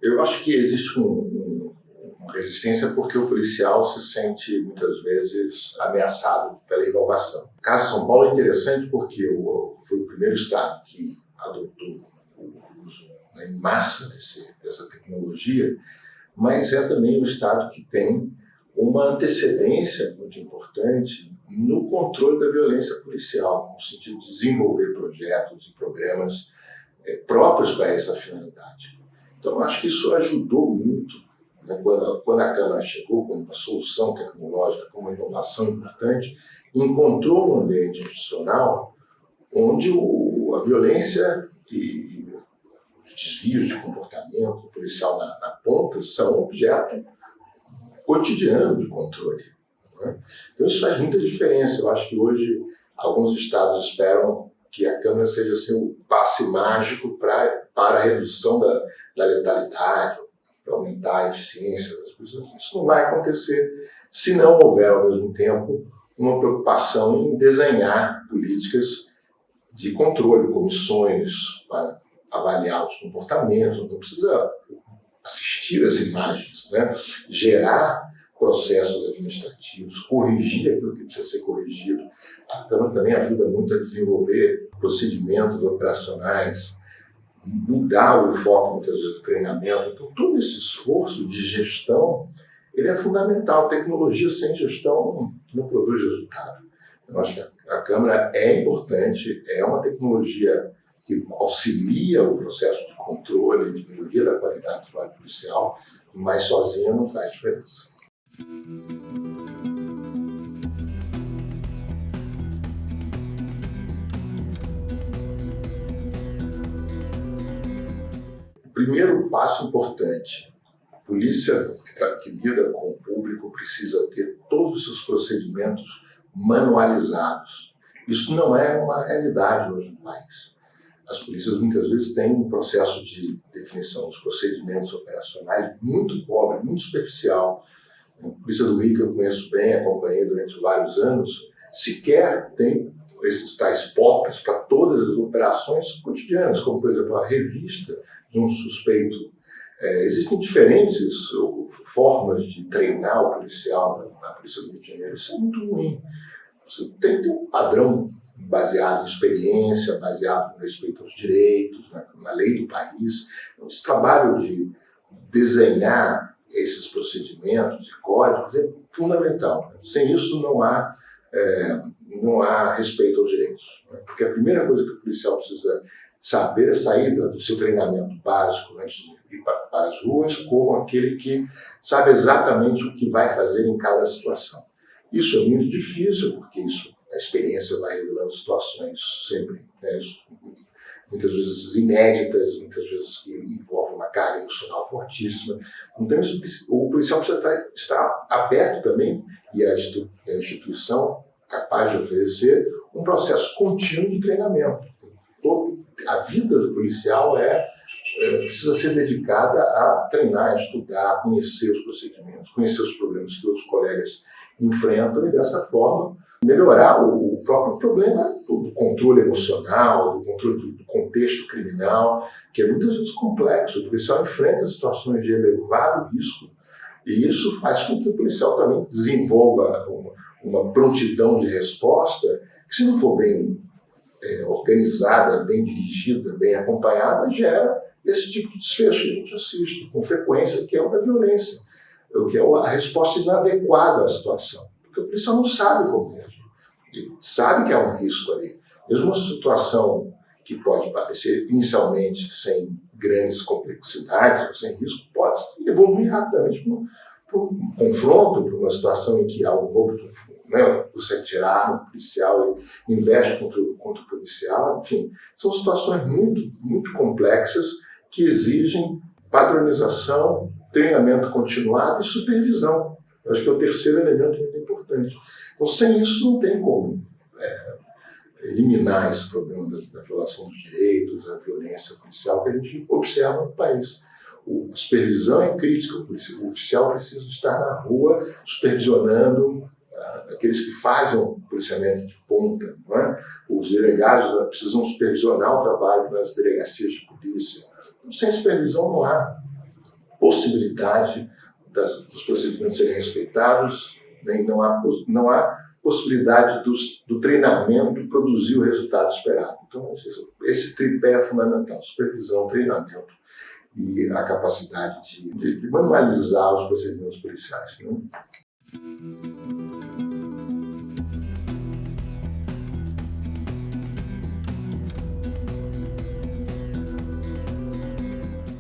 Eu acho que existe uma resistência porque o policial se sente, muitas vezes, ameaçado pela inovação. O caso de São Paulo é interessante porque foi o primeiro estado que adotou o uso em massa dessa tecnologia, mas é também um estado que tem uma antecedência muito importante no controle da violência policial, no sentido de desenvolver projetos e programas próprios para essa finalidade. Então, eu acho que isso ajudou muito, né, quando a Câmara chegou com uma solução tecnológica, com uma inovação importante, encontrou um ambiente institucional onde a violência e os desvios de comportamento policial na ponta são objeto cotidiano de controle, né? Então, isso faz muita diferença. Eu acho que hoje alguns estados esperam que a Câmara seja assim, o passe mágico para a redução da letalidade, para aumentar a eficiência das coisas. Isso não vai acontecer se não houver, ao mesmo tempo, uma preocupação em desenhar políticas de controle, comissões para avaliar os comportamentos. Não precisa assistir as imagens, né? Gerar processos administrativos, corrigir aquilo que precisa ser corrigido. A Câmara também ajuda muito a desenvolver procedimentos operacionais, mudar o foco, muitas vezes, do treinamento. Então, todo esse esforço de gestão, ele é fundamental. Tecnologia sem gestão não produz resultado. Eu acho que a Câmara é importante, é uma tecnologia que auxilia o processo de controle, de melhoria da qualidade do trabalho policial, mas sozinha não faz diferença. O primeiro passo importante, a polícia que lida com o público precisa ter todos os seus procedimentos manualizados. Isso não é uma realidade hoje no país. As polícias muitas vezes têm um processo de definição dos procedimentos operacionais muito pobre, muito superficial. A Polícia do Rio, que eu conheço bem, acompanhei durante vários anos, sequer tem esses tais POPs para todas as operações cotidianas, como, por exemplo, a revista de um suspeito. Existem diferentes formas de treinar o policial na Polícia do Rio de Janeiro. Isso é muito ruim. Você tem que ter um padrão baseado em experiência, baseado no respeito aos direitos, na lei do país. Então, esse trabalho de desenhar esses procedimentos e códigos é fundamental. Sem isso não há respeito aos direitos. Porque a primeira coisa que o policial precisa saber é sair do seu treinamento básico antes de ir para as ruas, como aquele que sabe exatamente o que vai fazer em cada situação. Isso é muito difícil, porque a experiência vai revelando situações sempre, né, muitas vezes inéditas, muitas vezes que envolvem uma carga emocional fortíssima. Então, o policial precisa estar aberto também, e a instituição capaz de oferecer um processo contínuo de treinamento. A vida do policial precisa ser dedicada a treinar, a estudar, a conhecer os procedimentos, conhecer os problemas que outros colegas enfrentam e, dessa forma, melhorar o próprio problema do controle emocional, do controle do contexto criminal, que é muitas vezes complexo. O policial enfrenta situações de elevado risco e isso faz com que o policial também desenvolva uma prontidão de resposta que, se não for bem organizada, bem dirigida, bem acompanhada, gera esse tipo de desfecho que a gente assiste com frequência, que é o da violência, que é a resposta inadequada à situação. Porque o policial não sabe como reagir. Ele sabe que há um risco ali. Mesmo uma situação que pode parecer inicialmente sem grandes complexidades, ou sem risco, pode evoluir rapidamente para um confronto, para uma situação em que há um roubo, né, você tirar a arma policial e investe contra o policial. Enfim, são situações muito, muito complexas que exigem padronização, treinamento continuado e supervisão. Eu acho que é o terceiro elemento muito importante. Então, sem isso, não tem como eliminar esse problema da violação dos direitos, da violência policial que a gente observa no país. A supervisão é crítica, o oficial precisa estar na rua supervisionando aqueles que fazem o policiamento de ponta, não é? Os delegados precisam supervisionar o trabalho das delegacias de polícia. Então, sem supervisão não há possibilidade dos procedimentos serem respeitados, né? E não há possibilidade do treinamento produzir o resultado esperado. Então, esse tripé é fundamental: supervisão, treinamento e a capacidade de manualizar os procedimentos policiais, né?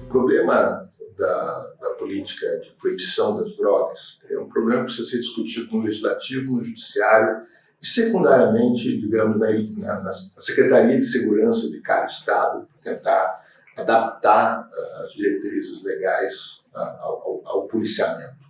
O problema da política de proibição das drogas é um problema que precisa ser discutido no legislativo, no judiciário e, secundariamente, digamos, na Secretaria de Segurança de cada estado, tentar adaptar as diretrizes legais ao policiamento.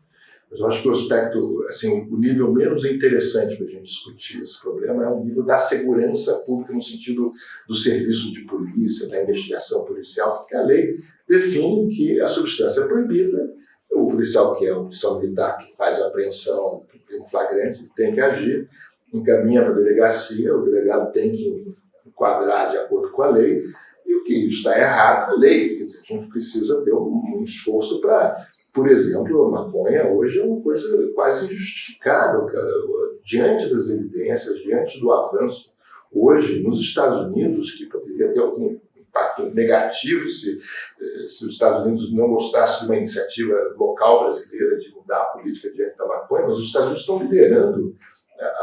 Mas eu acho que o aspecto, assim, o nível menos interessante para a gente discutir esse problema é o nível da segurança pública, no sentido do serviço de polícia, da investigação policial, porque a lei define que a substância é proibida. O policial, que é o policial militar, que faz a apreensão, que tem um flagrante, tem que agir, encaminha para a delegacia, o delegado tem que enquadrar de acordo com a lei, e o que está errado é a lei. Quer dizer, a gente precisa ter um esforço para, por exemplo, a maconha hoje é uma coisa quase injustificável, diante das evidências, diante do avanço. Hoje, nos Estados Unidos, que poderia ter algum impacto negativo se os Estados Unidos não gostassem de uma iniciativa local brasileira de mudar a política diante da maconha, mas os Estados Unidos estão liderando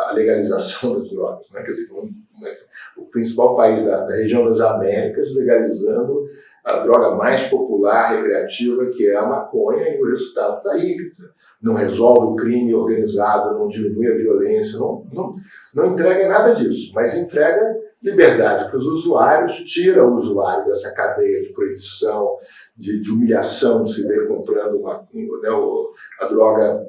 a legalização das drogas, né? Quer dizer, o principal país da região das Américas legalizando a droga mais popular, recreativa, que é a maconha, e o resultado está aí. Não resolve o crime organizado, não diminui a violência, não entrega nada disso, mas entrega liberdade para os usuários, tira o usuário dessa cadeia de proibição, de humilhação, de se ver comprando a droga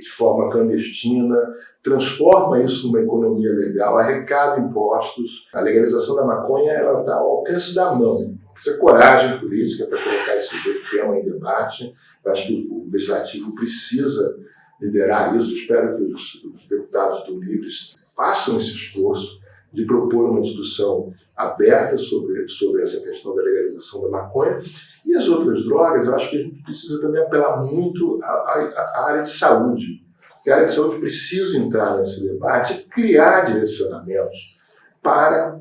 de forma clandestina, transforma isso numa economia legal, arrecada impostos. A legalização da maconha está ao alcance da mão. Precisa coragem política para colocar esse tema em debate. Eu acho que o Legislativo precisa liderar isso. Espero que os deputados do Livres façam esse esforço de propor uma discussão aberta sobre essa questão da legalização da maconha. E as outras drogas, eu acho que a gente precisa também apelar muito à área de saúde. Porque a área de saúde precisa entrar nesse debate e criar direcionamentos para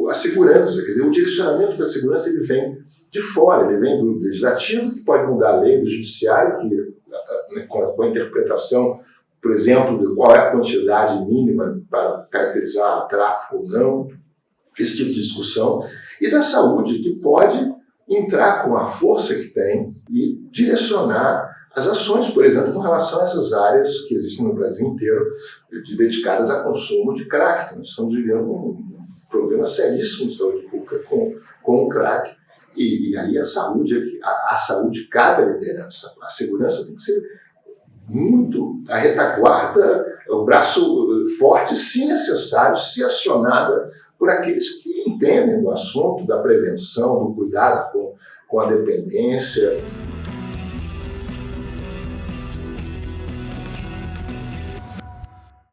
a segurança. Quer dizer, o direcionamento da segurança ele vem de fora, ele vem do legislativo, que pode mudar a lei, do judiciário, que com a interpretação, por exemplo, de qual é a quantidade mínima para caracterizar tráfico ou não, esse tipo de discussão, e da saúde, que pode entrar com a força que tem e direcionar as ações, por exemplo, com relação a essas áreas que existem no Brasil inteiro, dedicadas a consumo de crack. Nós estamos vivendo um problema seríssimo de saúde pública com o crack, e aí a saúde cabe à liderança. A segurança tem que ser muito a retaguarda, o braço forte, se necessário, se acionada por aqueles que entendem do assunto, da prevenção, do cuidado com a dependência.